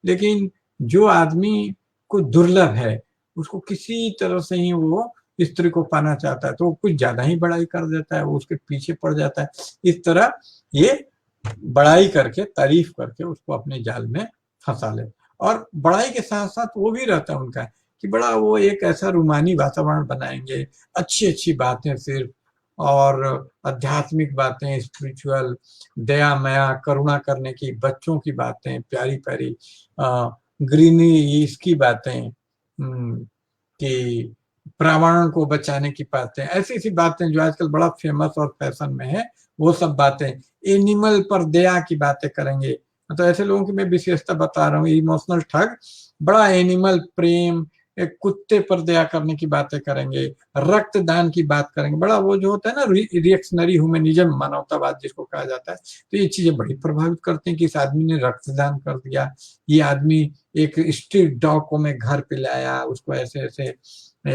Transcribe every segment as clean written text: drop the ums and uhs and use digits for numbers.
लेकिन जो आदमी को दुर्लभ है, उसको किसी तरह से ही वो स्त्री को पाना चाहता है, तो वो कुछ ज्यादा ही बड़ाई कर देता है, वो उसके पीछे पड़ जाता है। इस तरह ये बड़ाई करके, तारीफ करके उसको अपने जाल में फंसा ले। और बड़ाई के साथ साथ वो भी रहता है उनका कि बड़ा वो एक ऐसा रूमानी वातावरण बनाएंगे, अच्छी अच्छी बातें सिर्फ, और आध्यात्मिक बातें, स्पिरिचुअल, दया माया करुणा करने की, बच्चों की बातें, प्यारी प्यारी ग्रीनरी इसकी बातें, कि पर्यावरण को बचाने की बातें, ऐसी ऐसी बातें जो आजकल बड़ा फेमस और फैशन में है, वो सब बातें, एनिमल पर दया की बातें करेंगे। तो ऐसे लोगों की मैं विशेषता बता रहा हूँ। इमोशनल ठग बड़ा एनिमल प्रेम, एक कुत्ते पर दया करने की बातें करेंगे, रक्तदान की बात करेंगे, बड़ा वो जो होता है ना रिएक्शनरी ह्यूमनिज्म, मानवतावाद जिसको कहा जाता है, तो ये चीजें बड़ी प्रभावित करती हैं कि इस आदमी ने रक्तदान कर दिया, ये आदमी एक स्ट्रीट डॉग को मैं घर पे लाया, उसको ऐसे ऐसे।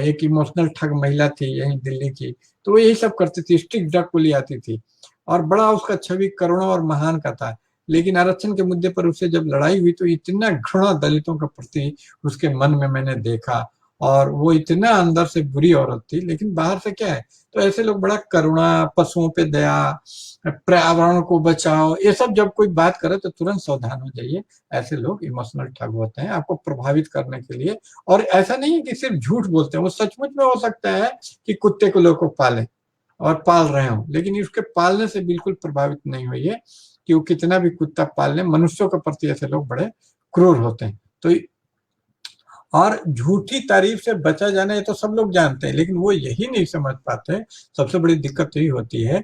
एक इमोशनल ठग महिला थी यहीं दिल्ली की, तो वो यही सब करती थी, स्ट्रीट डॉग को ले आती थी, और बड़ा उसका छवि करुणा और महान का था। लेकिन आरक्षण के मुद्दे पर उससे जब लड़ाई हुई तो इतना घृणा दलितों के प्रति उसके मन में मैंने देखा, और वो इतना अंदर से बुरी औरत थी, लेकिन बाहर से क्या है, तो ऐसे लोग बड़ा करुणा, पशुओं पे दया, पर्यावरण को बचाओ, ये सब जब कोई बात करे तो तुरंत सावधान हो जाइए। ऐसे लोग इमोशनल ठग होते हैं आपको प्रभावित करने के लिए। और ऐसा नहीं है कि सिर्फ झूठ बोलते हैं, वो सचमुच में हो सकता है कि कुत्ते को लोग को पालें और पाल रहे हो, लेकिन उसके पालने से बिल्कुल प्रभावित नहीं हुई है, कि वो कितना भी कुत्ता पाल ले, मनुष्यों के प्रति ऐसे लोग बड़े क्रूर होते हैं। तो और झूठी तारीफ से बचा जाना ये तो सब लोग जानते हैं, लेकिन वो यही नहीं समझ पाते, सबसे बड़ी दिक्कत यही होती है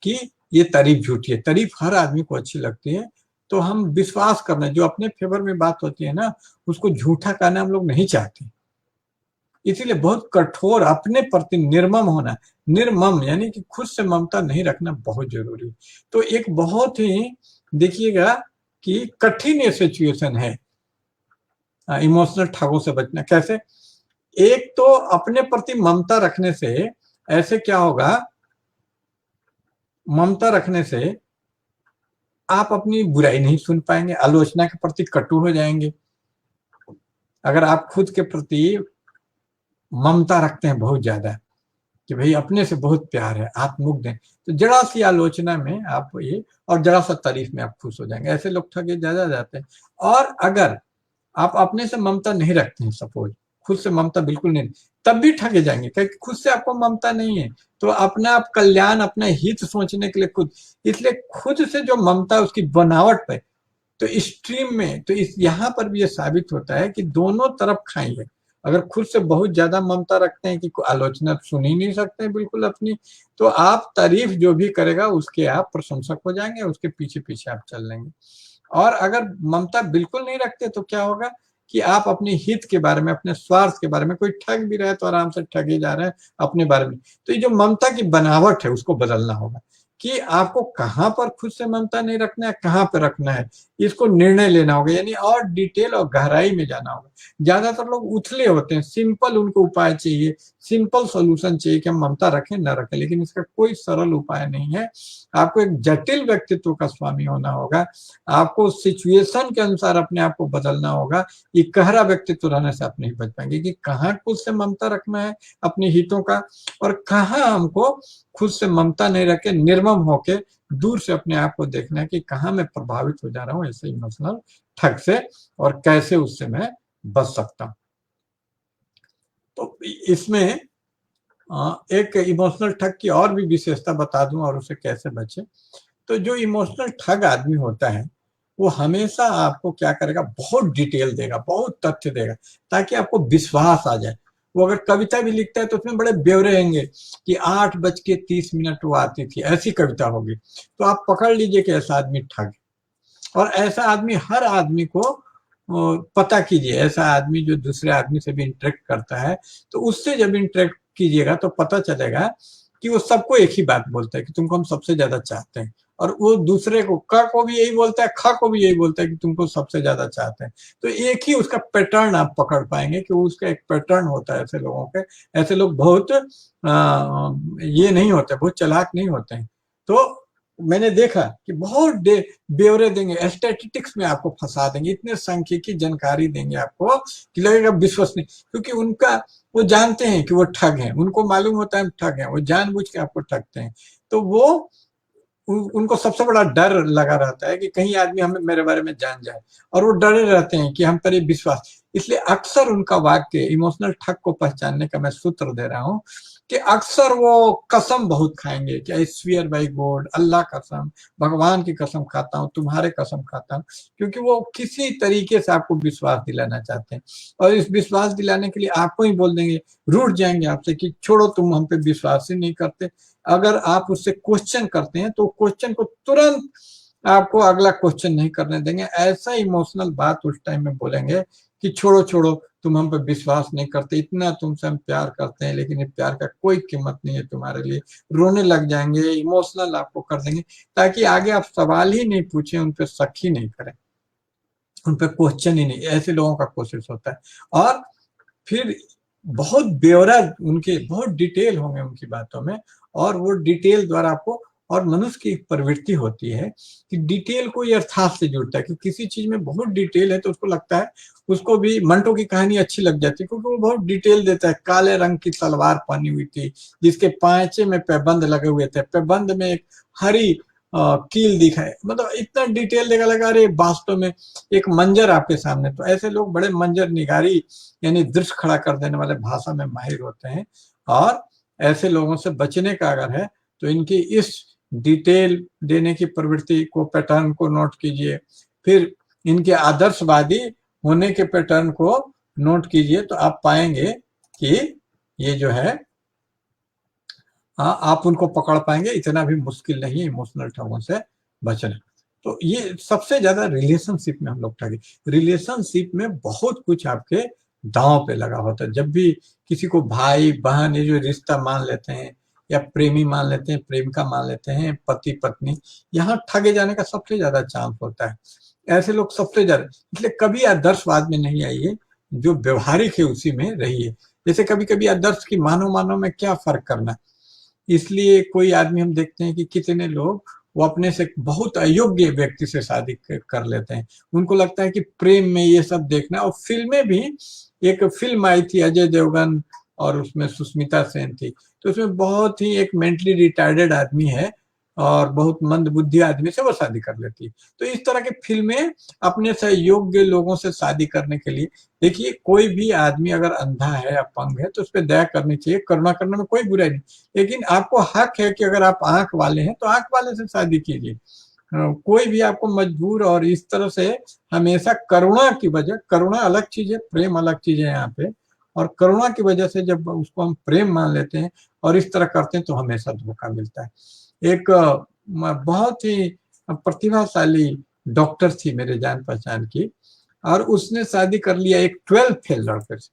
कि ये तारीफ झूठी है। तारीफ हर आदमी को अच्छी लगती है, तो हम विश्वास करना, जो अपने फेवर में बात होती है ना, उसको झूठा कहना हम लोग नहीं चाहते। इसीलिए बहुत कठोर, अपने प्रति निर्मम होना, निर्मम यानी कि खुद से ममता नहीं रखना बहुत जरूरी। तो एक बहुत ही देखिएगा कि कठिन ये सिचुएशन है इमोशनल ठगों से बचना। कैसे? एक तो अपने प्रति ममता रखने से ऐसे क्या होगा, ममता रखने से आप अपनी बुराई नहीं सुन पाएंगे, आलोचना के प्रति कटु हो जाएंगे। अगर आप खुद के प्रति ममता रखते हैं बहुत ज्यादा, कि भाई अपने से बहुत प्यार है, आप मुग्ध हैं, तो जरा सी आलोचना में आप ये, और जरा सा तारीफ में आप खुश हो जाएंगे। ऐसे लोग ठगे ज्यादा जाते हैं। और अगर आप अपने से ममता नहीं रखते हैं, सपोज खुद से ममता बिल्कुल नहीं, तब भी ठगे जाएंगे, क्योंकि खुद से आपको ममता नहीं है। तो अपना आप कल्याण, अपना हित सोचने के लिए खुद, इसलिए खुद से जो ममता है उसकी बनावट पे, तो स्ट्रीम में, तो इस यहाँ पर भी ये साबित होता है कि दोनों तरफ खाई है। अगर खुद से बहुत ज्यादा ममता रखते हैं कि आलोचना सुन ही नहीं सकते हैं बिल्कुल अपनी, तो आप तारीफ जो भी करेगा उसके आप प्रशंसक हो जाएंगे, उसके पीछे पीछे आप चल लेंगे। और अगर ममता बिल्कुल नहीं रखते तो क्या होगा कि आप अपने हित के बारे में, अपने स्वार्थ के बारे में, कोई ठग भी रहे तो आराम से ठगे जा रहे हैं अपने बारे में। तो ये जो ममता की बनावट है उसको बदलना होगा, कि आपको कहाँ पर खुद से ममता नहीं रखना है, कहाँ पर रखना है, इसको निर्णय लेना होगा, यानी और डिटेल और गहराई में जाना होगा। ज्यादातर लोग उथले होते हैं, सिंपल उनको उपाय चाहिए, सिंपल सॉल्यूशन चाहिए कि हम ममता रखें न रखें, लेकिन इसका कोई सरल उपाय नहीं है। आपको एक जटिल व्यक्तित्व का स्वामी होना होगा, आपको सिचुएशन के अनुसार अपने आप को बदलना होगा। ये कहरा व्यक्तित्व रहने से आप नहीं बच पाएंगे, कि कहाँ खुद से ममता रखना है अपने हितों का, और कहाँ हमको खुद से ममता नहीं रखे निर्मम होके दूर से अपने आप को देखना है कि कहाँ मैं प्रभावित हो जा रहा हूँ ऐसे इमोशनल ठग से, और कैसे उससे मैं बच सकता हूँ। तो इसमें एक इमोशनल ठग की और भी विशेषता बता दूं और उसे कैसे बचे। तो जो इमोशनल ठग आदमी होता है वो हमेशा आपको क्या करेगा, बहुत डिटेल देगा, बहुत तथ्य देगा, ताकि आपको विश्वास आ जाए। वो अगर कविता भी लिखता है तो उसमें बड़े ब्यौरे रहेंगे कि 8:30 वो आती थी, ऐसी कविता होगी, तो आप पकड़ लीजिए कि ऐसा आदमी ठग। और ऐसा आदमी, हर आदमी को पता कीजिए, ऐसा आदमी जो दूसरे आदमी से भी इंटरेक्ट करता है, तो उससे जब इंटरेक्ट कीजिएगा तो पता चलेगा कि वो सबको एक ही बात बोलता है कि तुमको हम सबसे ज्यादा चाहते हैं, और वो दूसरे को, क को भी यही बोलता है, ख को भी यही बोलता है कि तुमको सबसे ज्यादा चाहते हैं। तो एक ही उसका पैटर्न आप पकड़ पाएंगे कि उसका एक पैटर्न होता है ऐसे लोगों के। ऐसे लोग बहुत ये नहीं होते, बहुत चालाक नहीं होते हैं। तो मैंने देखा कि बहुत ब्यौरे देंगे, स्टैटिस्टिक्स में आपको फंसा देंगे, इतने सांख्यिकी जानकारी देंगे आपको कि लगेगा विश्वसनीय, क्योंकि उनका वो जानते हैं कि वो ठग हैं, उनको मालूम होता है ठग हैं, वो जानबूझ के आपको ठगते हैं। तो वो उनको सबसे बड़ा डर लगा रहता है कि कहीं आदमी हमें मेरे बारे में जान जाए, और वो डरे रहते हैं कि हम पर ये विश्वास। इसलिए अक्सर उनका वाक्य, इमोशनल ठग को पहचानने का मैं सूत्र दे रहा हूं कि अक्सर वो कसम बहुत खाएंगे कि आई स्वियर बाय गॉड, अल्लाह कसम, भगवान की कसम खाता हूं, तुम्हारे कसम खाता हूं, क्योंकि वो किसी तरीके से आपको विश्वास दिलाना चाहते हैं। और इस विश्वास दिलाने के लिए आपको ही बोल देंगे, रूठ जाएंगे आपसे कि छोड़ो, तुम हम पे विश्वास ही नहीं करते। अगर आप उससे क्वेश्चन करते हैं तो क्वेश्चन को तुरंत आपको अगला क्वेश्चन नहीं करने देंगे। ऐसा इमोशनल बात उस टाइम में बोलेंगे कि छोड़ो छोड़ो, तुम हम पे विश्वास नहीं करते, इतना तुमसे हम प्यार करते हैं, लेकिन ये प्यार का कोई कीमत नहीं है तुम्हारे लिए। रोने लग जाएंगे, इमोशनल आपको कर देंगे, ताकि आगे आप सवाल ही नहीं पूछें, उन पर शक ही नहीं करें, उन पर क्वेश्चन ही नहीं। ऐसे लोगों का कोशिश होता है। और फिर बहुत ब्यौरा, उनके बहुत डिटेल होंगे उनकी बातों में, और वो डिटेल द्वारा आपको, और मनुष्य की प्रवृत्ति होती है कि डिटेल को अर्थात से जुड़ता है, कि किसी चीज में बहुत डिटेल है तो उसको लगता है, उसको भी मंटो की कहानी अच्छी लग जाती है, क्योंकि वो बहुत डिटेल देता है। काले रंग की तलवार पहनी हुई थी, जिसके पांचे में पैबंद लगे हुए थे, पैबंद में एक हरी कील दिखाए, मतलब इतना डिटेल देगा, लगा अरे वास्तव में एक मंजर आपके सामने। तो ऐसे लोग बड़े मंजर निगारी, यानी दृश्य खड़ा कर देने वाले भाषा में माहिर होते हैं। और ऐसे लोगों से बचने का अगर है तो इनकी इस डिटेल देने की प्रवृत्ति को, पैटर्न को नोट कीजिए। फिर इनके आदर्शवादी होने के पैटर्न को नोट कीजिए, तो आप पाएंगे कि ये जो है, हाँ, आप उनको पकड़ पाएंगे, इतना भी मुश्किल नहीं है इमोशनल ठगों से बचना। तो ये सबसे ज्यादा रिलेशनशिप में हम लोग ठगे। रिलेशनशिप में बहुत कुछ आपके दांव पे लगा होता है। जब भी किसी को भाई बहन, ये जो रिश्ता मान लेते हैं, या प्रेमी मान लेते हैं, प्रेमिका मान लेते हैं, पति पत्नी, यहाँ ठगे जाने का सबसे ज्यादा चांस होता है। ऐसे लोग सबसे ज्यादा, इसलिए कभी आदर्शवाद में नहीं आइए, जो व्यवहारिक है उसी में रहिए। जैसे कभी कभी आदर्श की मानो मानो में क्या फर्क करना, इसलिए कोई आदमी हम देखते हैं कि कितने लोग वो अपने से बहुत अयोग्य व्यक्ति से शादी कर लेते हैं। उनको लगता है कि प्रेम में ये सब देखना। और फिल्में भी, एक फिल्म आई थी अजय देवगन और उसमें सुष्मिता सेन थी, तो उसमें बहुत ही एक मेंटली रिटार्डेड आदमी है और बहुत मंद बुद्धि आदमी से वो शादी कर लेती है। तो इस तरह की फिल्में अपने से योग्य लोगों से शादी करने के लिए, देखिए कोई भी आदमी अगर अंधा है, अपंग है, तो उस पर दया करनी चाहिए, करुणा करने में कोई बुराई नहीं। लेकिन आपको हक है कि अगर आप आंख वाले हैं तो आंख वाले से शादी कीजिए। कोई भी आपको मजबूर और इस तरह से, हमेशा करुणा की वजह, करुणा अलग चीज है, प्रेम अलग चीज है यहाँ पे। और करुणा की वजह से जब उसको हम प्रेम मान लेते हैं और इस तरह करते हैं, तो हमेशा धोखा मिलता है। एक बहुत ही प्रतिभाशाली डॉक्टर थी मेरे जान पहचान की, और उसने शादी कर लिया एक 12 फेल लड़के से,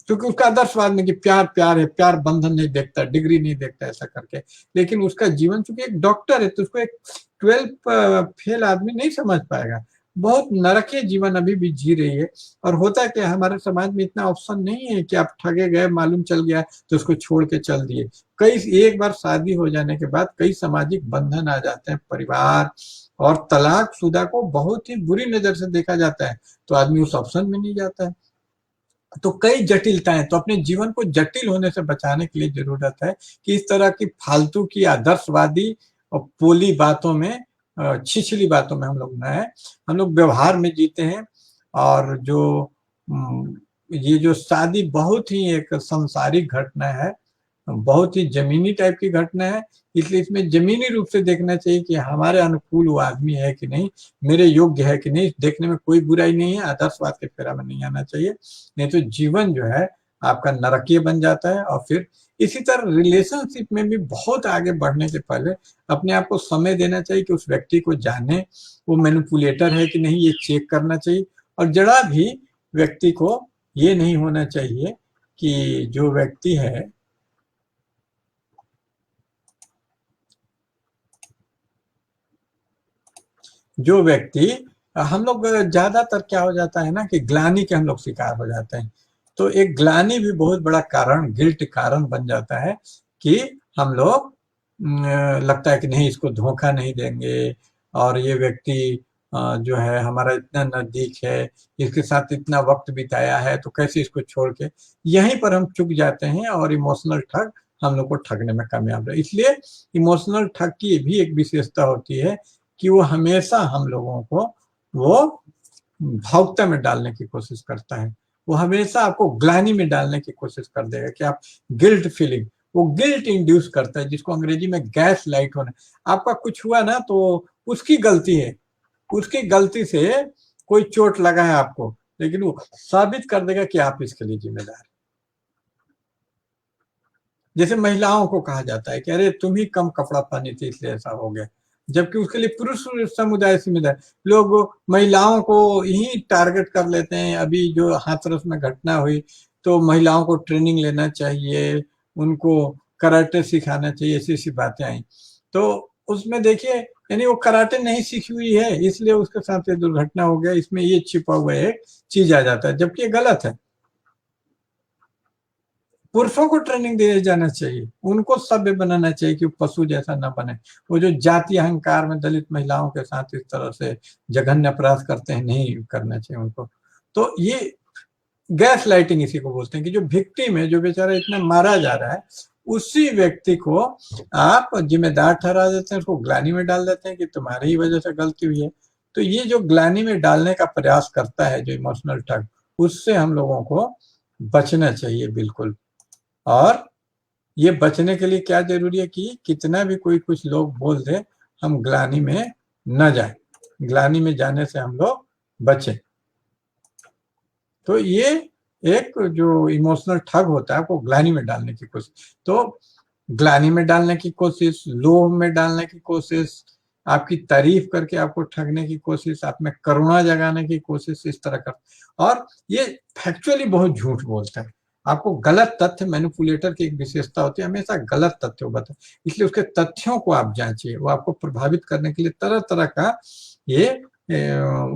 क्योंकि उसका आदर्शवाद में कि प्यार प्यार है, प्यार बंधन नहीं देखता, डिग्री नहीं देखता, ऐसा करके। लेकिन उसका जीवन, चूंकि एक डॉक्टर है, तो उसको एक 12 फेल आदमी नहीं समझ पाएगा। बहुत नरकीय जीवन अभी भी जी रही है। और होता है कि हमारे समाज में इतना ऑप्शन नहीं है कि आप ठगे गए, मालूम चल गया तो उसको छोड़ के चल दिए। कई, एक बार शादी हो जाने के बाद कई सामाजिक बंधन आ जाते हैं, परिवार और तलाकशुदा को बहुत ही बुरी नजर से देखा जाता है, तो आदमी उस ऑप्शन में नहीं जाता है। तो कई जटिलताएं, तो अपने जीवन को जटिल होने से बचाने के लिए जरूरत है कि इस तरह की फालतू की आदर्शवादी और पोली बातों में, छिछली बातों में हम लोग न है। हम लोग व्यवहार में जीते हैं। और जो ये जो शादी बहुत ही एक संसारिक घटना है, बहुत ही जमीनी टाइप की घटना है। इसलिए इसमें जमीनी रूप से देखना चाहिए कि हमारे अनुकूल वो आदमी है कि नहीं, मेरे योग्य है कि नहीं। देखने में कोई बुराई नहीं है, आदर्शवाद के फेरा में नहीं आना चाहिए, नहीं तो जीवन जो है आपका नरकीय बन जाता है। और फिर इसी तरह रिलेशनशिप में भी बहुत आगे बढ़ने से पहले अपने आप को समय देना चाहिए कि उस व्यक्ति को जाने, वो मैनिपुलेटर है कि नहीं, ये चेक करना चाहिए। और जरा भी व्यक्ति को ये नहीं होना चाहिए कि जो व्यक्ति है, जो व्यक्ति, हम लोग ज्यादातर क्या हो जाता है ना कि ग्लानि के हम लोग शिकार हो जाते हैं। तो एक ग्लानि भी बहुत बड़ा कारण, गिल्ट कारण बन जाता है कि हम लोग लगता है कि नहीं, इसको धोखा नहीं देंगे, और ये व्यक्ति जो है हमारा इतना नज़दीक है, इसके साथ इतना वक़्त बिताया है, तो कैसे इसको छोड़ के, यहीं पर हम चूक जाते हैं और इमोशनल ठग हम लोग को ठगने में कामयाब रहे। इसलिए इमोशनल ठग की भी एक विशेषता होती है कि वो हमेशा हम लोगों को वो भावुकता में डालने की कोशिश करता है। वो हमेशा आपको ग्लानि में डालने की कोशिश कर देगा कि आप गिल्ट फीलिंग, वो गिल्ट इंड्यूस करता है, जिसको अंग्रेजी में गैस लाइट होना। आपका कुछ हुआ ना तो उसकी गलती है, उसकी गलती से कोई चोट लगा है आपको, लेकिन वो साबित कर देगा कि आप इसके लिए जिम्मेदार हैं। जैसे महिलाओं को कहा जाता है कि अरे तुम ही कम कपड़ा पहनी थी इसलिए ऐसा हो गया, जबकि उसके लिए पुरुष समुदाय जिम्मेदार। लोग महिलाओं को ही टारगेट कर लेते हैं। अभी जो हाथरस में घटना हुई, तो महिलाओं को ट्रेनिंग लेना चाहिए, उनको कराटे सिखाना चाहिए, ऐसी ऐसी बातें आई। तो उसमें देखिए, यानी वो कराटे नहीं सीखी हुई है, इसलिए उसके साथ ये दुर्घटना हो गया, इसमें ये छिपा हुआ एक चीज आ जाता है, जबकि ये गलत है। पुरुषों को ट्रेनिंग दिया जाना चाहिए, उनको सभ्य बनाना चाहिए कि पशु जैसा ना बने। वो जो जाति अहंकार में दलित महिलाओं के साथ इस तरह से जघन्य अपराध करते हैं, नहीं करना चाहिए उनको। तो ये गैस लाइटिंग इसी को बोलते हैं कि जो विक्टिम है, जो बेचारा इतना मारा जा रहा है, उसी व्यक्ति को आप जिम्मेदार ठहरा देते हैं, उसको ग्लानि में डाल देते हैं कि तुम्हारी ही वजह से गलती हुई है। तो ये जो ग्लानि में डालने का प्रयास करता है जो इमोशनल ठग, उससे हम लोगों को बचना चाहिए बिल्कुल। और ये बचने के लिए क्या जरूरी है कि कितना भी कोई कुछ लोग बोल दे, हम ग्लानि में न जाए, ग्लानि में जाने से हम लोग बचें। तो ये एक जो इमोशनल ठग होता है, आपको ग्लानि में डालने की कोशिश, तो ग्लानि में डालने की कोशिश, लोभ में डालने की कोशिश, आपकी तारीफ करके आपको ठगने की कोशिश, आप में करुणा जगाने की कोशिश, इस तरह का। और ये फैक्चुअली बहुत झूठ बोलता है, आपको गलत तथ्य, मैनिपुलेटर की एक विशेषता होती है, हमेशा गलत तथ्य बताए, इसलिए उसके तथ्यों को आप जांचिए। वो आपको प्रभावित करने के लिए तरह तरह का ये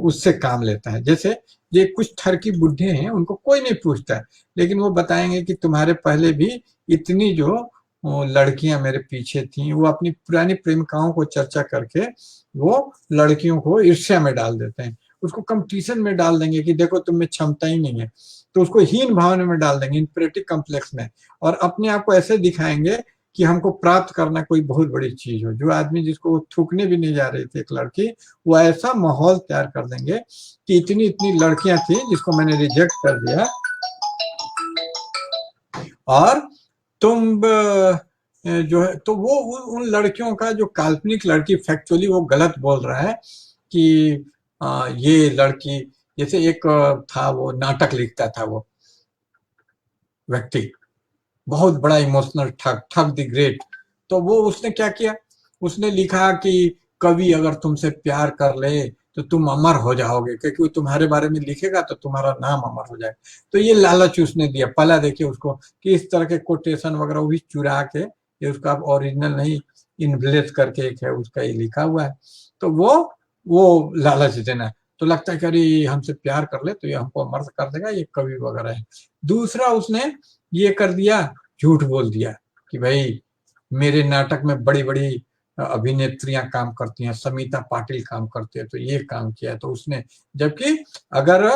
उससे काम लेता है। जैसे ये कुछ ठरकी बुढ़े हैं, उनको कोई नहीं पूछता है, लेकिन वो बताएंगे कि तुम्हारे पहले भी इतनी जो लड़कियां मेरे पीछे थी। वो अपनी पुरानी प्रेमिकाओं को चर्चा करके वो लड़कियों को ईर्ष्या में डाल देते हैं, उसको कंपटीशन में डाल देंगे कि देखो तुम में क्षमता ही नहीं है, तो उसको हीन भावना में डाल देंगे, इंफीरियरिटी कॉम्प्लेक्स में, और अपने आप को ऐसे दिखाएंगे कि हमको प्राप्त करना कोई बहुत बड़ी चीज हो। जो आदमी जिसको थूकने भी नहीं जा रही थी एक लड़की, वो ऐसा माहौल तैयार कर देंगे कि इतनी इतनी लड़कियां थी जिसको मैंने रिजेक्ट कर दिया, और तुम जो है, तो वो उन लड़कियों का जो काल्पनिक लड़की, फैक्चुअली वो गलत बोल रहा है कि ये लड़की, जैसे एक था, वो नाटक लिखता था वो व्यक्ति, बहुत बड़ा इमोशनल ठग, ठग द ग्रेट। तो वो उसने क्या किया, उसने लिखा कि कवि अगर तुमसे प्यार कर ले तो तुम अमर हो जाओगे, क्योंकि वो तुम्हारे बारे में लिखेगा तो तुम्हारा नाम अमर हो जाए। तो ये लालच उसने दिया। पहला देखिए उसको कि इस तरह के कोटेशन वगैरह वो भी चुरा के, ये उसका ओरिजिनल नहीं, इन्फ्लेट करके एक है उसका, ये लिखा हुआ है। तो वो लालच देना, तो लगता है कि अरे हमसे प्यार कर ले तो ये हमको अमर कर देगा, ये कवि वगैरह है। दूसरा उसने ये कर दिया, झूठ बोल दिया कि भाई मेरे नाटक में बड़ी बड़ी अभिनेत्रियां काम करती हैं, समीता पाटिल काम करती है, तो ये काम किया है तो उसने, जबकि अगर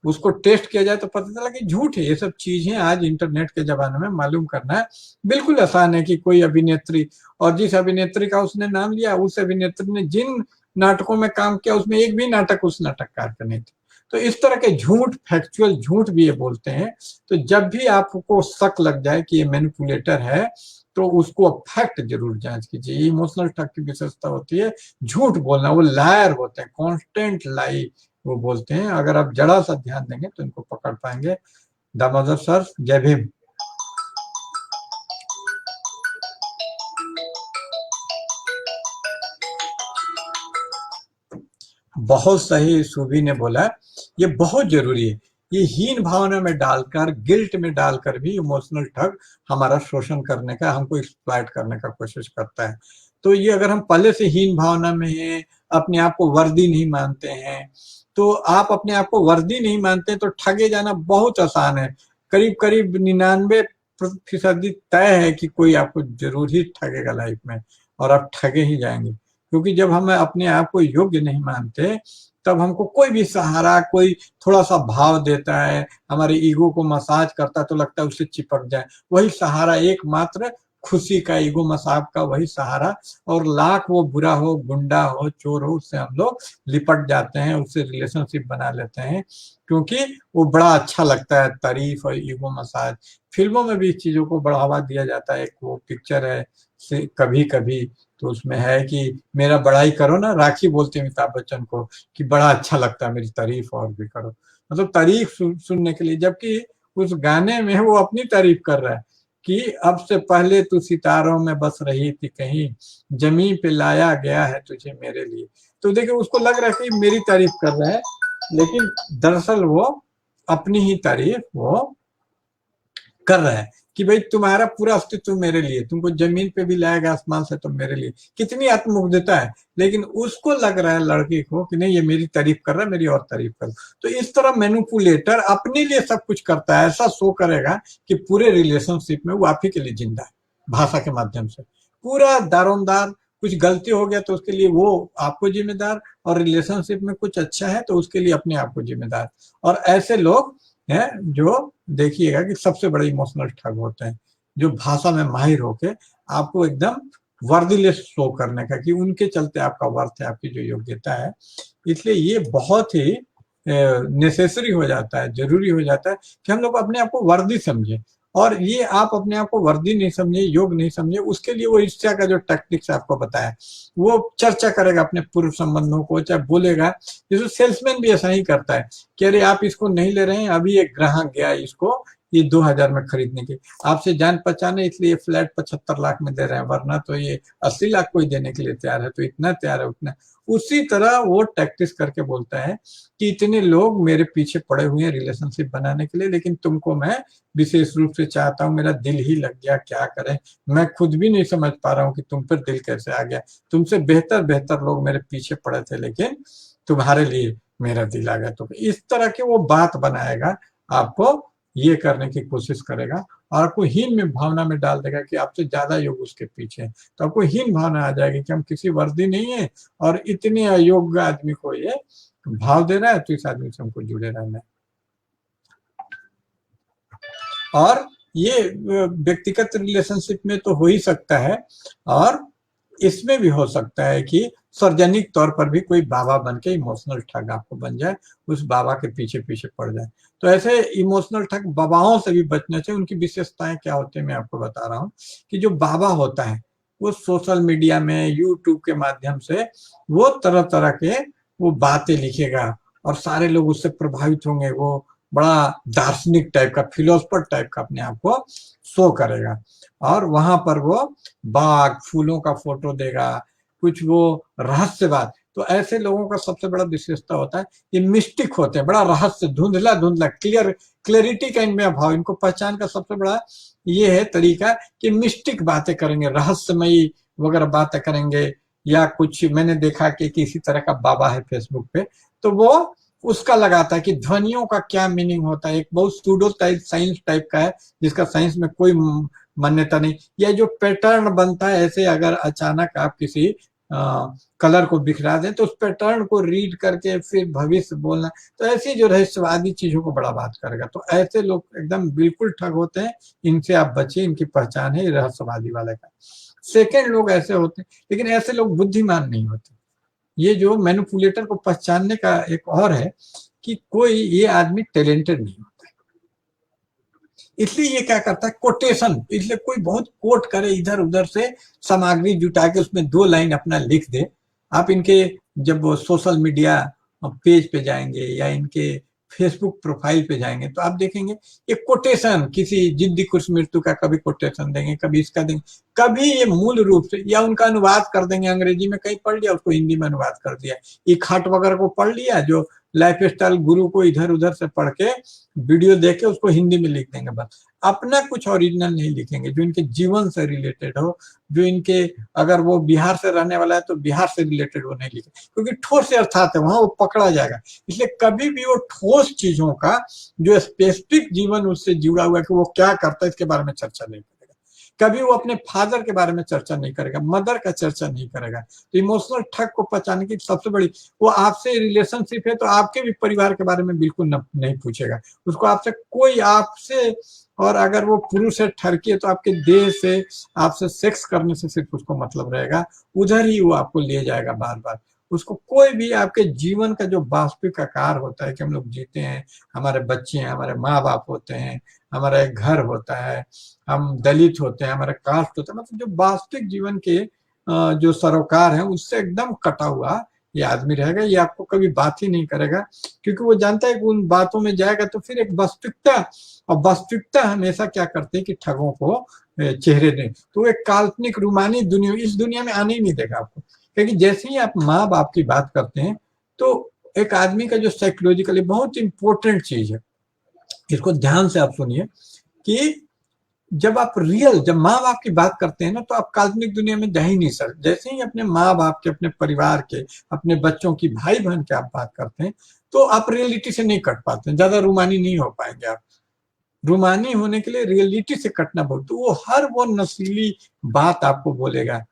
उसको टेस्ट किया जाए तो पता चला कि झूठ है। ये सब चीजें आज इंटरनेट के जमाने में मालूम करना बिल्कुल आसान है कि कोई अभिनेत्री, और जिस अभिनेत्री का उसने नाम लिया, उस अभिनेत्री ने जिन नाटकों में काम किया उसमें एक भी नाटक उस नाटककार का नहीं था। तो इस तरह के झूठ, फैक्चुअल झूठ भी ये बोलते हैं। तो जब भी आपको शक लग जाए कि ये मैनिपुलेटर है, तो उसको फैक्ट जरूर जांच कीजिए। इमोशनल ठग की विशेषता होती है झूठ बोलना, वो लायर होते हैं, कॉन्स्टेंट लाई वो बोलते हैं। अगर आप जरा सा ध्यान देंगे तो इनको पकड़ पाएंगे। दामोदर सर, जय भीम। बहुत सही सुभी ने बोला, ये बहुत जरूरी है। ये हीन भावना में डालकर, गिल्ट में डालकर भी इमोशनल ठग हमारा शोषण करने का, हमको एक्सप्लॉइट करने का कोशिश करता है। तो ये अगर हम पहले से हीन भावना में हैं, अपने आप को वर्दी नहीं मानते हैं, तो आप अपने आप को वर्दी नहीं मानते तो ठगे जाना बहुत आसान है। करीब करीब 99 फीसदी तय है कि कोई आपको जरूर ही ठगेगा लाइफ में, और आप ठगे ही जाएंगे। क्योंकि जब हम अपने आप को योग्य नहीं मानते, तब हमको कोई भी सहारा, कोई थोड़ा सा भाव देता है, हमारे ईगो को मसाज करता है, तो लगता है उससे चिपक जाए। वही सहारा एकमात्र खुशी का, ईगो मसाज का वही सहारा, और लाख वो बुरा हो, गुंडा हो, चोर हो, उससे हम लोग लिपट जाते हैं, उससे रिलेशनशिप बना लेते हैं, क्योंकि वो बड़ा अच्छा लगता है, तारीफ और ईगो मसाज। फिल्मों में भी इस चीजों को बढ़ावा दिया जाता है। एक वो पिक्चर है से कभी कभी, तो उसमें है कि मेरा बड़ाई करो ना, राखी बोलते हैं अमिताभ बच्चन को कि बड़ा अच्छा लगता है, मेरी तारीफ और भी करो। मतलब तारीफ सुनने के लिए, जबकि उस गाने में वो अपनी तारीफ कर रहा है कि अब से पहले तू सितारों में बस रही थी कहीं, जमीन पे लाया गया है तुझे मेरे लिए। तो देखिए, उसको लग रहा है कि मेरी तारीफ कर रहा है, लेकिन दरअसल वो अपनी ही तारीफ वो कर रहा है कि भाई तुम्हारा पूरा अस्तित्व मेरे लिए, तुमको जमीन पे भी लाएगा आसमान से, तो मेरे लिए। कितनी आत्ममुग्धता है। लेकिन उसको लग रहा है लड़की को कि नहीं, ये मेरी तारीफ कर रहा है, मेरी और तारीफ कर। तो इस तरह मैनिपुलेटर अपने लिए सब कुछ करता है, ऐसा शो करेगा कि पूरे रिलेशनशिप में वो आप ही के लिए जिंदा है, भाषा के माध्यम से पूरा दारोमदार। कुछ गलती हो गया तो उसके लिए वो आपको जिम्मेदार, और रिलेशनशिप में कुछ अच्छा है तो उसके लिए अपने आप को जिम्मेदार। और ऐसे लोग हैं जो, देखिएगा कि सबसे बड़े इमोशनल ठग होते हैं, जो भाषा में माहिर होके आपको एकदम वर्दीलेस शो करने का, कि उनके चलते आपका वर्थ है, आपकी जो योग्यता है। इसलिए ये बहुत ही नेसेसरी हो जाता है, जरूरी हो जाता है कि हम लोग अपने आप को वर्दी समझे। और ये आप अपने आप को वर्दी नहीं समझे, योग नहीं समझे, उसके लिए वो ईर्ष्या का जो टैक्टिक्स आपको बताया, वो चर्चा करेगा अपने पूर्व संबंधों को, चाहे बोलेगा। जैसे सेल्समैन भी ऐसा ही करता है कि अरे आप इसको नहीं ले रहे हैं, अभी एक ग्राहक गया इसको ये 2000 में खरीदने की, आपसे जान पहचान है इसलिए फ्लैट 75 लाख में दे रहे हैं, वरना तो ये 80 लाख कोई देने के लिए तैयार है, तो इतना तैयार है उतना। उसी तरह वो टैक्टिस करके बोलता है कि इतने लोग मेरे पीछे पड़े हुए हैं रिलेशनशिप बनाने के लिए, लेकिन तुमको मैं विशेष रूप से चाहता हूँ, मेरा दिल ही लग गया, क्या करें, मैं खुद भी नहीं समझ पा रहा हूँ कि तुम पर दिल कैसे आ गया। तुमसे बेहतर बेहतर लोग मेरे पीछे पड़े थे, लेकिन तुम्हारे लिए मेरा दिल आ गया। तो इस तरह की वो बात बनाएगा, आपको ये करने की कोशिश करेगा, और आपको हीन में भावना में डाल देगा कि आपसे ज्यादा योग उसके पीछे है। तो आपको हीन भावना आ जाएगी कि हम किसी वर्दी नहीं है, और इतने अयोग्य आदमी को ये भाव दे रहा है, तो इस आदमी से हमको जुड़े रहना है। और ये व्यक्तिगत रिलेशनशिप में तो हो ही सकता है, और इसमें भी हो सकता है कि सार्वजनिक तौर पर भी कोई बाबा बन के इमोशनल ठग आपको बन जाए, उस बाबा के पीछे पीछे पड़ जाए। तो ऐसे इमोशनल ठग बाबाओं से भी बचना चाहिए। उनकी विशेषताएं क्या होती है मैं आपको बता रहा हूँ, कि जो बाबा होता है वो सोशल मीडिया में, यूट्यूब के माध्यम से वो तरह तरह के वो बातें लिखेगा, और सारे लोग उससे प्रभावित होंगे। वो बड़ा दार्शनिक टाइप का, फिलोसफर टाइप का अपने आप को शो करेगा, और वहां पर वो बाग फूलों का फोटो देगा, कुछ वो रहस्यवाद। तो ऐसे लोगों का सबसे बड़ा विशेषता होता है, ये मिस्टिक होते हैं, बड़ा रहस्य, धुंधला धुंधला, क्लियरिटी का इनमें अभाव। इनको पहचान का सबसे बड़ा ये है तरीका कि मिस्टिक बातें करेंगे, रहस्यमयी वगैरह बातें करेंगे। या कुछ मैंने देखा कि किसी तरह का बाबा है फेसबुक पे, तो वो उसका लगाता है कि ध्वनियों का क्या मीनिंग होता है। एक बहुत सूडो टाइप साइंस टाइप का है, जिसका साइंस में कोई मान्यता नहीं। या जो पैटर्न बनता है ऐसे, अगर अचानक आप किसी कलर को बिखरा दें, तो उस पैटर्न को रीड करके फिर भविष्य बोलना, तो ऐसी जो रहस्यवादी चीजों को बड़ा बात करेगा। तो ऐसे लोग एकदम बिल्कुल ठग होते हैं, इनसे आप बचिए, इनकी पहचान है रहस्यवादी वाले का। सेकेंड लोग ऐसे होते हैं, लेकिन ऐसे लोग बुद्धिमान नहीं होते। ये जो मैनिपुलेटर को पहचानने का एक और है कि कोई ये आदमी टैलेंटेड नहीं होता, इसलिए ये क्या करता है, कोटेशन। इसलिए कोई बहुत कोट करे इधर उधर से, सामग्री जुटा के उसमें 2 लाइन अपना लिख दे। आप इनके जब सोशल मीडिया पेज पे जाएंगे या इनके फेसबुक प्रोफाइल पे जाएंगे, तो आप देखेंगे ये कोटेशन, किसी जिद्दी कुछ मृत्यु का कभी कोटेशन देंगे, कभी इसका देंगे, कभी ये मूल रूप से, या उनका अनुवाद कर देंगे, अंग्रेजी में कहीं पढ़ लिया उसको हिंदी में अनुवाद कर दिया, ये खाट वगैरह को पढ़ लिया, जो लाइफ स्टाइल गुरु को इधर उधर से पढ़ के वीडियो देख के उसको हिंदी में लिख देंगे बस। अपना कुछ ओरिजिनल नहीं लिखेंगे, जो इनके जीवन से रिलेटेड हो, जो इनके, अगर वो बिहार से रहने वाला है तो बिहार से रिलेटेड वो नहीं लिखे, क्योंकि ठोस से अर्थात है, वहां वो पकड़ा जाएगा। इसलिए कभी भी वो ठोस चीजों का जो स्पेसिफिक जीवन उससे जुड़ा हुआ है कि वो क्या करता है, इसके बारे में चर्चा नहीं करेगा। कभी वो अपने फादर के बारे में चर्चा नहीं करेगा, मदर का चर्चा नहीं करेगा। तो इमोशनल ठग को पहचानने की सबसे बड़ी, वो आपसे रिलेशनशिप है तो आपके भी परिवार के बारे में बिल्कुल नहीं पूछेगा। उसको आपसे कोई, आपसे, और अगर वो पुरुष है ठरकी है तो आपके देह से, आपसे सेक्स करने से सिर्फ उसको मतलब रहेगा, उधर ही वो आपको ले जाएगा बार बार। उसको कोई भी आपके जीवन का जो वास्तविक आकार होता है कि हम लोग जीते हैं, हमारे बच्चे हैं, हमारे माँ बाप होते हैं, हमारा एक घर होता है, हम दलित होते हैं, हमारा कास्ट होता है, मतलब जो वास्तविक जीवन के जो सरोकार है उससे एकदम कटा हुआ ये आदमी रहेगा। ये आपको कभी बात ही नहीं करेगा, क्योंकि वो जानता है कि उन बातों में जाएगा तो फिर एक वास्तविकता, और वास्तविकता हमेशा क्या करते हैं कि ठगों को चेहरे दें, तो एक काल्पनिक रूमानी दुनिया, इस दुनिया में आने ही नहीं देगा आपको। क्योंकि जैसे ही आप माँ बाप की बात करते हैं तो एक आदमी का जो साइकोलॉजिकली बहुत इंपॉर्टेंट चीज है, इसको ध्यान से आप सुनिए, कि जब माँ बाप की बात करते हैं ना, तो आप काल्पनिक दुनिया में जा ही नहीं सकते। जैसे ही अपने माँ बाप के, अपने परिवार के, अपने बच्चों की, भाई बहन की आप बात करते हैं, तो आप रियलिटी से नहीं कट पाते हैं, ज्यादा रूमानी नहीं हो पाएंगे आप। रूमानी होने के लिए रियलिटी से कटना बहुत, तो वो हर वो नशीली बात आपको बोलेगा।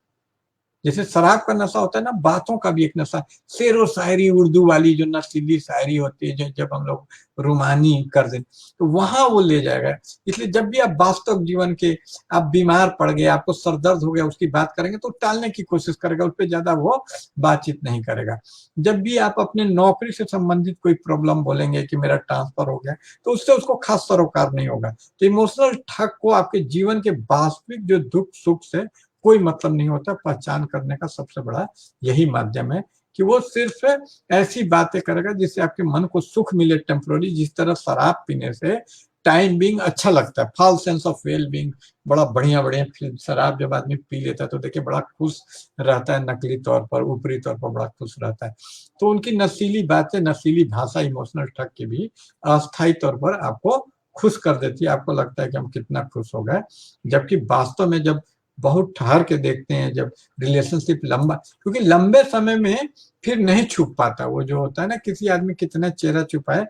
जैसे शराब का नशा होता है ना, बातों का भी एक नशा, शेरो शायरी उर्दू वाली जो नशीली शायरी होती है, जो जब हम लोग रुमानी कर दें तो वहां वो ले जाएगा। इसलिए जब भी आप वास्तव जीवन के, आप बीमार पड़ गए, आपको सर दर्द हो गया, उसकी बात करेंगे तो टालने की कोशिश करेगा, उस पर ज्यादा वो बातचीत नहीं करेगा। जब भी आप अपने नौकरी से संबंधित कोई प्रॉब्लम बोलेंगे कि मेरा ट्रांसफर हो गया, तो उससे उसको खास सरोकार नहीं होगा। तो इमोशनल ठग को आपके जीवन के वास्तविक जो दुख सुख से कोई मतलब नहीं होता। पहचान करने का सबसे बड़ा यही माध्यम है कि वो सिर्फ ऐसी बातें करेगा जिससे आपके मन को सुख मिले टेम्पोररी, जिस तरह शराब पीने से टाइम बिंग अच्छा लगता है, full sense of well being, बड़ा बढ़िया बढ़िया शराब जब आदमी पी लेता है तो देखिए बड़ा खुश रहता है, नकली तौर पर, ऊपरी तौर पर बड़ा खुश रहता है। तो उनकी नशीली बातें, नशीली भाषा इमोशनल ठग की भी अस्थायी तौर पर आपको खुश कर देती है। आपको लगता है कि हम कितना खुश हो गए, जबकि वास्तव में जब बहुत ठहर के देखते हैं, जब रिलेशनशिप लंबा, क्योंकि लंबे समय में फिर नहीं छुप पाता, वो जो होता है ना, किसी आदमी कितना चेहरा छुपाए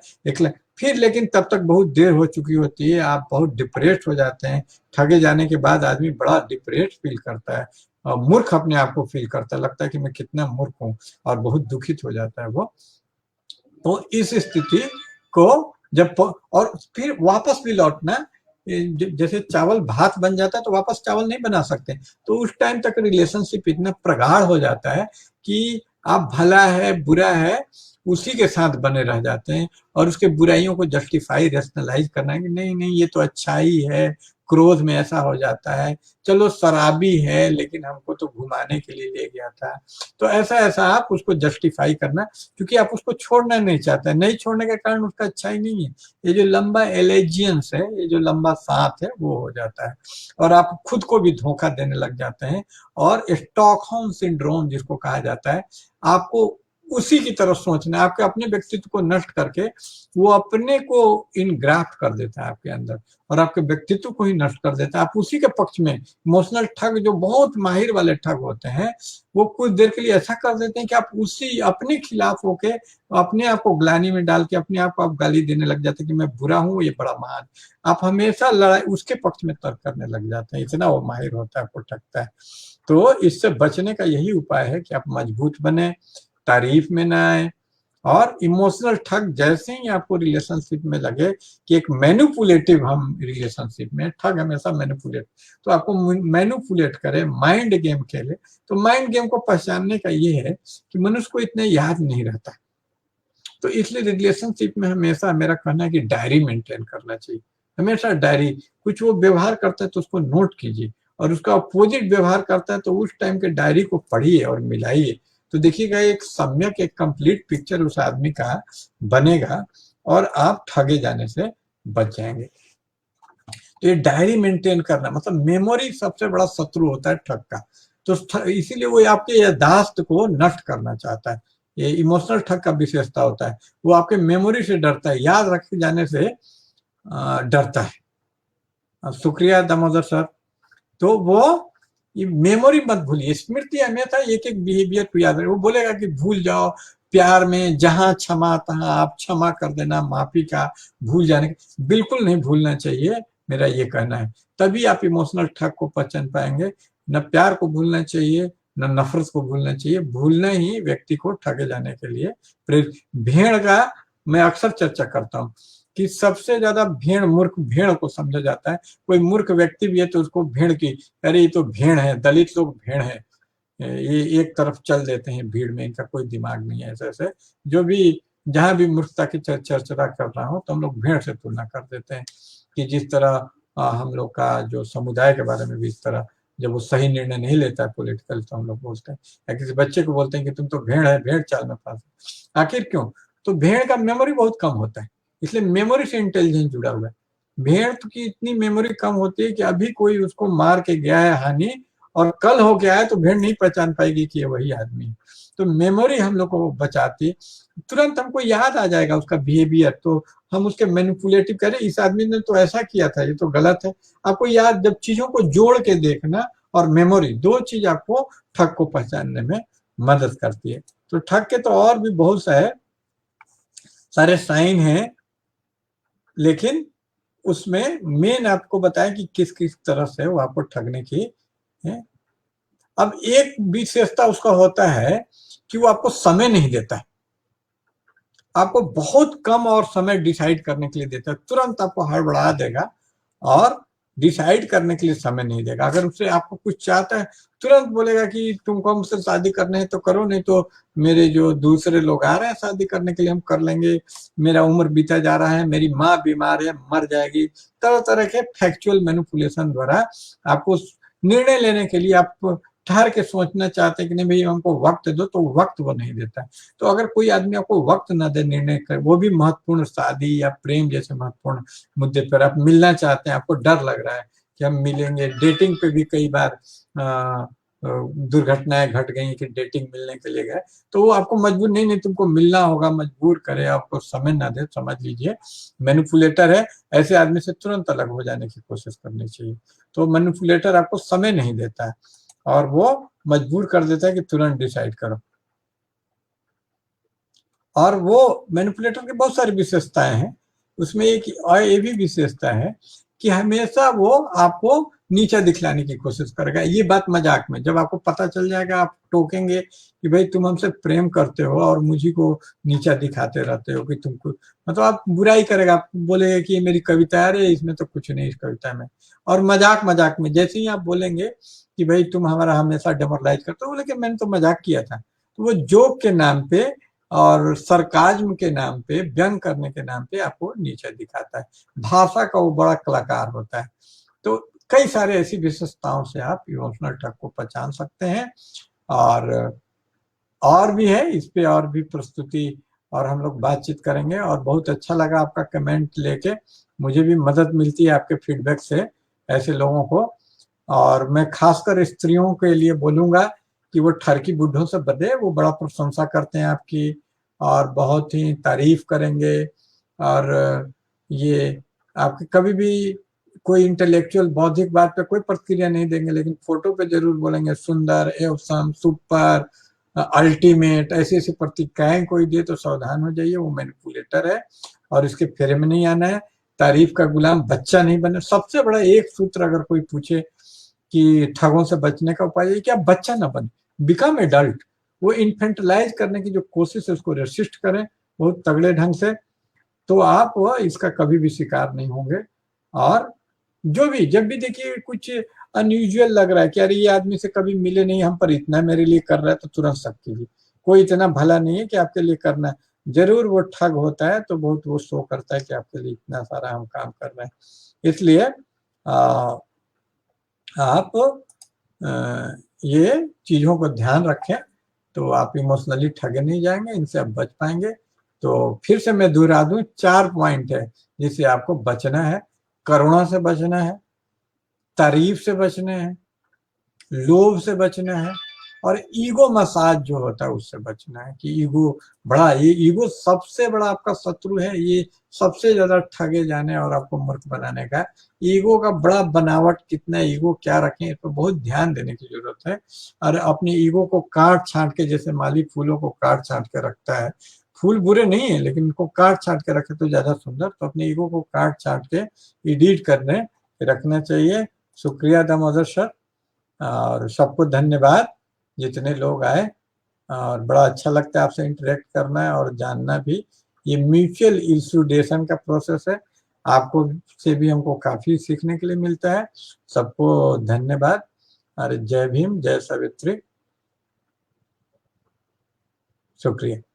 फिर, लेकिन तब तक बहुत देर हो चुकी होती है, आप बहुत डिप्रेस्ड हो जाते हैं। ठगे जाने के बाद आदमी बड़ा डिप्रेस्ड फील करता है, और मूर्ख अपने आप को फील करता है, लगता है कि मैं कितना मूर्ख हूँ, और बहुत दुखित हो जाता है वो। तो इस स्थिति को जब, और फिर वापस भी लौटना, जैसे चावल भात बन जाता है तो वापस चावल नहीं बना सकते, तो उस टाइम तक रिलेशनशिप इतना प्रगाढ़ हो जाता है कि आप भला है बुरा है उसी के साथ बने रह जाते हैं, और उसके बुराइयों को जस्टिफाई, रेशनलाइज करना है कि नहीं नहीं ये तो अच्छाई है, क्रोध में ऐसा हो जाता है, चलो शराबी है लेकिन हमको तो घुमाने के लिए ले गया था। तो ऐसा ऐसा आप उसको जस्टिफाई करना, क्योंकि आप उसको छोड़ना नहीं चाहते, नहीं छोड़ने के कारण उसका अच्छा ही नहीं है। ये जो लंबा एलेजियंस है, ये जो लंबा सांस है वो हो जाता है, और आप खुद को भी धोखा देने लग जाते हैं। और स्टॉकहोम सिंड्रोम जिसको कहा जाता है, आपको उसी की तरफ सोचना है, आपके अपने व्यक्तित्व को नष्ट करके वो अपने को इनग्राफ्ट कर देता है आपके अंदर, और आपके व्यक्तित्व को ही नष्ट कर देता है। आप उसी के पक्ष में, इमोशनल ठग जो बहुत माहिर वाले ठग होते हैं, वो कुछ देर के लिए ऐसा कर देते हैं कि आप उसी अपने खिलाफ होके, अपने आप को ग्लानि में डाल के अपने आप को आप गाली देने लग जाते हैं कि मैं बुरा हूँ, ये बड़ा महान। आप हमेशा लड़ाई उसके पक्ष में तर्क करने लग जाते हैं, इतना वो माहिर होता है, आपको ठगता है। तो इससे बचने का यही उपाय है कि आप मजबूत बने, तारीफ में ना आए, और इमोशनल ठग जैसे ही आपको रिलेशनशिप में लगे कि एक मैनिपुलेटिव, हम रिलेशनशिप में ठग हमेशा मैनिपुलेट, तो आपको मैनिपुलेट करे, माइंड गेम खेले, तो माइंड गेम को पहचानने का ये है कि मनुष्य को इतने याद नहीं रहता। तो इसलिए रिलेशनशिप में हमेशा मेरा कहना है कि डायरी मेंटेन करना चाहिए, हमेशा डायरी। कुछ वो व्यवहार करता है तो उसको नोट कीजिए, और उसका अपोजिट व्यवहार करता है तो उस टाइम के डायरी को पढ़िए और मिलाइए, तो देखिएगा एक सम्यक, एक कंप्लीट पिक्चर उस आदमी का बनेगा, और आप ठगे जाने से बच जाएंगे। तो ये डायरी मेंटेन करना, मतलब मेमोरी सबसे बड़ा शत्रु होता है ठग का। तो इसीलिए वो आपके याददाश्त को नष्ट करना चाहता है। ये इमोशनल ठग का विशेषता होता है, वो आपके मेमोरी से डरता है, याद रखे जाने से डरता है। शुक्रिया दामोदर सर। तो वो ये मेमोरी मत भूलिए, स्मृति हमेशा एक एक बिहेवियर को याद रहे। वो बोलेगा कि भूल जाओ, प्यार में जहां क्षमा तहां आप क्षमा कर देना, माफी का भूल जाने का बिल्कुल नहीं भूलना चाहिए, मेरा ये कहना है। तभी आप इमोशनल ठग को पहचान पाएंगे। न प्यार को भूलना चाहिए, न नफरत को भूलना चाहिए। भूलना ही व्यक्ति को ठगे जाने के लिए प्रेरित। भेड़ का मैं अक्सर चर्चा करता हूँ कि सबसे ज्यादा भेड़ मूर्ख भेड़ को समझा जाता है। कोई मूर्ख व्यक्ति भी है तो उसको भेड़ की, अरे ये तो भेड़ है, दलित लोग भेड़ है, ये एक तरफ चल देते हैं भीड़ में, इनका कोई दिमाग नहीं है। ऐसे ऐसे जो भी जहां भी मूर्खता की चर्चा कर रहा हो तो हम लोग भेड़ से तुलना कर देते हैं कि जिस तरह हम लोग का जो समुदाय के बारे में भी इस तरह जब वो सही निर्णय नहीं लेता है पॉलिटिकल, तो हम लोग बोलते हैं, या किसी बच्चे को बोलते हैं कि तुम तो भेड़ है, भेड़ चाल में फंस। आखिर क्यों? तो भेड़ का मेमोरी बहुत कम होता है, इसलिए मेमोरी से इंटेलिजेंस जुड़ा हुआ है। भेड़ की इतनी मेमोरी कम होती है कि अभी कोई उसको मार के गया है हानि, और कल हो गया है तो भेड़ नहीं पहचान पाएगी कि ये वही आदमी है। तो मेमोरी हम लोग को बचाती, तुरंत हमको याद आ जाएगा उसका बिहेवियर, तो हम उसके मैनिपुलेटिव करें, इस आदमी ने तो ऐसा किया था, ये तो गलत है। आपको याद, जब चीजों को जोड़ के देखना और मेमोरी, दो चीज आपको ठग को पहचानने में मदद करती है। तो ठग के तो और भी बहुत सारे साइन हैं, लेकिन उसमें मेन आपको बताया कि किस किस तरह से वो आपको ठगने की है। अब एक विशेषता उसका होता है कि वो आपको समय नहीं देता है, आपको बहुत कम और समय डिसाइड करने के लिए देता है, तुरंत आपको हड़बड़ा देगा और डिसाइड करने के लिए समय नहीं देगा। अगर उससे आपको कुछ चाहता है, तुरंत बोलेगा कि तुमको हमसे शादी करने है तो करो, नहीं तो मेरे जो दूसरे लोग आ रहे हैं शादी करने के लिए हम कर लेंगे, मेरा उम्र बीता जा रहा है, मेरी माँ बीमार है मर जाएगी। तरह तरह के फैक्चुअल मैनिपुलेशन द्वारा आपको निर्णय लेने के लिए, आप ठहर के सोचना चाहते हैं कि नहीं भाई हमको वक्त दो, तो वक्त वो नहीं देता है। तो अगर कोई आदमी आपको वक्त ना दे निर्णय कर, वो भी महत्वपूर्ण शादी या प्रेम जैसे महत्वपूर्ण मुद्दे पर आप मिलना चाहते हैं, आपको डर लग रहा है कि हम मिलेंगे, डेटिंग पे भी कई बार दुर्घटनाएं घट गई कि डेटिंग मिलने के लिए गए, तो वो आपको मजबूर, नहीं नहीं तुमको मिलना होगा, मजबूर करे, आपको समय ना दे, समझ लीजिए मैनिपुलेटर है। ऐसे आदमी से तुरंत अलग हो जाने की कोशिश करनी चाहिए। तो मैनिपुलेटर आपको समय नहीं देता है और वो मजबूर कर देता है कि तुरंत डिसाइड करो। और वो मैनिपुलेटर की बहुत सारी विशेषताएं हैं, उसमें एक और ये भी विशेषता है कि हमेशा वो आपको नीचा दिखलाने की कोशिश करेगा। ये बात मजाक में, जब आपको पता चल जाएगा आप टोकेंगे कि भाई तुम हमसे प्रेम करते हो और मुझे को नीचा दिखाते रहते हो कि तुमको, मतलब आप बुराई करेगा, आप बोलेगा कि ये मेरी कविता है, इसमें तो कुछ नहीं इस कविता में। और मजाक मजाक में जैसे ही आप बोलेंगे कि भाई तुम हमारा हमेशा डेमोरलाइज करते हो, लेकिन मैंने तो मजाक किया था, तो वो जोक के नाम पे और सरकाज्म के नाम पे, व्यंग करने के नाम पे आपको नीचे दिखाता है। भाषा का वो बड़ा कलाकार होता है। तो कई सारे ऐसी विशेषताओं से आप इमोशनल ठग को पहचान सकते हैं। और भी है इस पे, और भी प्रस्तुति और हम लोग बातचीत करेंगे। और बहुत अच्छा लगा आपका कमेंट लेके, मुझे भी मदद मिलती है आपके फीडबैक से ऐसे लोगों को। और मैं खासकर स्त्रियों के लिए बोलूंगा कि वो ठरकी बुड्ढों से बदे, वो बड़ा प्रशंसा करते हैं आपकी और बहुत ही तारीफ करेंगे। और ये आपके कभी भी कोई इंटेलेक्चुअल बौद्धिक बात पे कोई प्रतिक्रिया नहीं देंगे, लेकिन फोटो पे जरूर बोलेंगे सुंदर, एवसम, सुपर, अल्टीमेट, ऐसी ऐसी प्रतिक्रियाएं कोई दे तो सावधान हो जाइए, वो मैनिपुलेटर है और इसके फेरे में नहीं आना है। तारीफ का गुलाम बच्चा नहीं बने। सबसे बड़ा एक सूत्र अगर कोई पूछे कि ठगों से बचने का उपाय है कि आप बच्चा ना बने, बिकम एडल्ट। वो इन्फेंटलाइज करने की जो कोशिश है उसको रेसिस्ट करें बहुत तगड़े ढंग से, तो आप वह इसका कभी भी शिकार नहीं होंगे। और जो भी, जब भी देखिए कुछ अनयूजुअल लग रहा है कि अरे ये आदमी से कभी मिले नहीं, हम पर इतना मेरे लिए कर रहा है, तो तुरंत शक कीजिए, कोई इतना भला नहीं है कि आपके लिए करना है। जरूर वो ठग होता है तो बहुत वो शो करता है कि आपके लिए इतना सारा हम काम कर रहे हैं। इसलिए आप ये चीजों को ध्यान रखें तो आप इमोशनली ठगे नहीं जाएंगे, इनसे आप बच पाएंगे। तो फिर से मैं दोहरा दूं, 4 पॉइंट है जिससे आपको बचना है। करुणा से बचना है, तारीफ से बचना है, लोभ से बचना है, और ईगो मसाज जो होता है उससे बचना है कि ये ईगो सबसे बड़ा आपका शत्रु है। ये सबसे ज्यादा ठगे जाने और आपको मूर्ख बनाने का। ईगो का बड़ा बनावट कितना ईगो क्या रखें, इस पर बहुत ध्यान देने की जरूरत है। और अपने ईगो को काट छांट के, जैसे माली फूलों को काट छांट के रखता है, फूल बुरे नहीं है लेकिन इनको काट छांट के रखे तो ज्यादा सुंदर। तो अपने ईगो को काट छांट के एडिट करने रखना चाहिए। शुक्रिया दामोदर सर, और सबको धन्यवाद जितने लोग आए। और बड़ा अच्छा लगता है आपसे इंटरेक्ट करना है और जानना भी। ये म्यूचुअल इल्यूडेशन का प्रोसेस है। आपको से भी हमको काफी सीखने के लिए मिलता है। सबको धन्यवाद। और जय भीम, जय सावित्री। शुक्रिया।